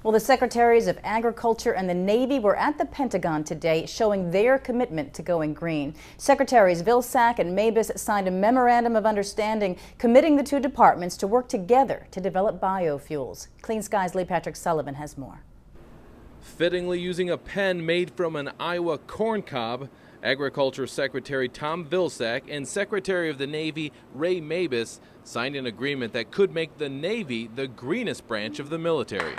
Well, the Secretaries of Agriculture and the Navy were at the Pentagon today showing their commitment to going green. Secretaries Vilsack and Mabus signed a Memorandum of Understanding committing the two departments to work together to develop biofuels. Clean Sky's Lee Patrick Sullivan has more. Fittingly using a pen made from an Iowa corn cob, Agriculture Secretary Tom Vilsack and Secretary of the Navy Ray Mabus signed an agreement that could make the Navy the greenest branch of the military.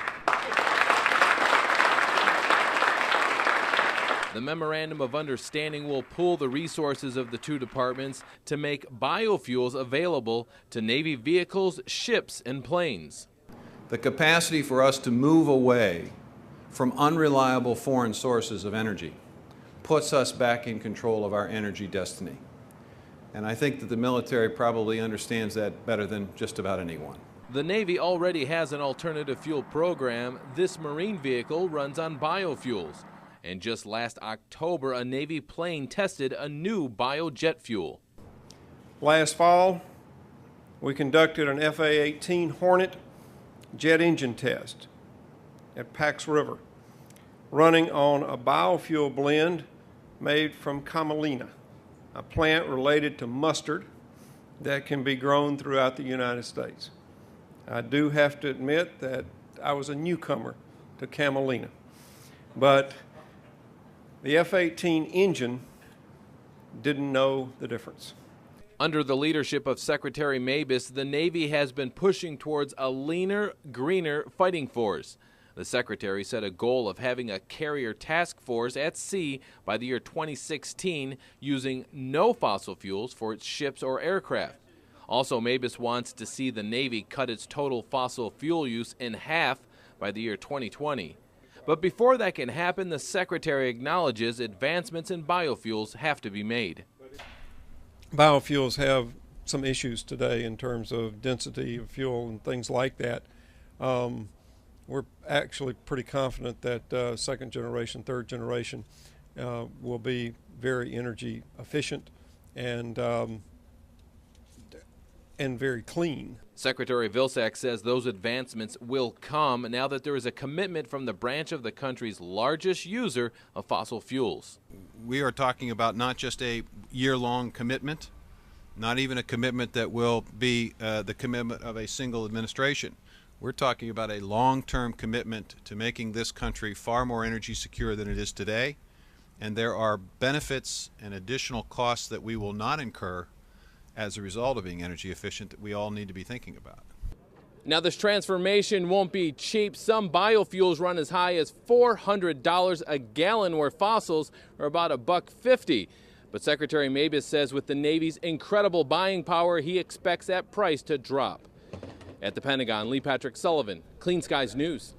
The Memorandum of Understanding will pool the resources of the two departments to make biofuels available to Navy vehicles, ships, and planes. The capacity for us to move away from unreliable foreign sources of energy puts us back in control of our energy destiny. And I think that the military probably understands that better than just about anyone. The Navy already has an alternative fuel program. This Marine vehicle runs on biofuels. And just last October, a Navy plane tested a new biojet fuel. Last fall, we conducted an FA-18 Hornet jet engine test at Pax River, running on a biofuel blend made from camelina, a plant related to mustard that can be grown throughout the United States. I do have to admit that I was a newcomer to camelina, but the F-18 engine didn't know the difference. Under the leadership of Secretary Mabus, the Navy has been pushing towards a leaner, greener fighting force. The Secretary set a goal of having a carrier task force at sea by the year 2016 using no fossil fuels for its ships or aircraft. Also, Mabus wants to see the Navy cut its total fossil fuel use in half by the year 2020. But before that can happen, the Secretary acknowledges advancements in biofuels have to be made. Biofuels have some issues today in terms of density of fuel and things like that. We're actually pretty confident that second generation, third generation will be very energy efficient and very clean. Secretary Vilsack says those advancements will come now that there is a commitment from the branch of the country's largest user of fossil fuels. We are talking about not just a year-long commitment, not even a commitment that will be the commitment of a single administration. We're talking about a long-term commitment to making this country far more energy secure than it is today, and there are benefits and additional costs that we will not incur as a result of being energy efficient that we all need to be thinking about. Now, this transformation won't be cheap. Some biofuels run as high as $400 a gallon, where fossils are about $1.50. But Secretary Mabus says with the Navy's incredible buying power, he expects that price to drop. At the Pentagon, Lee Patrick Sullivan, Clean Skies News.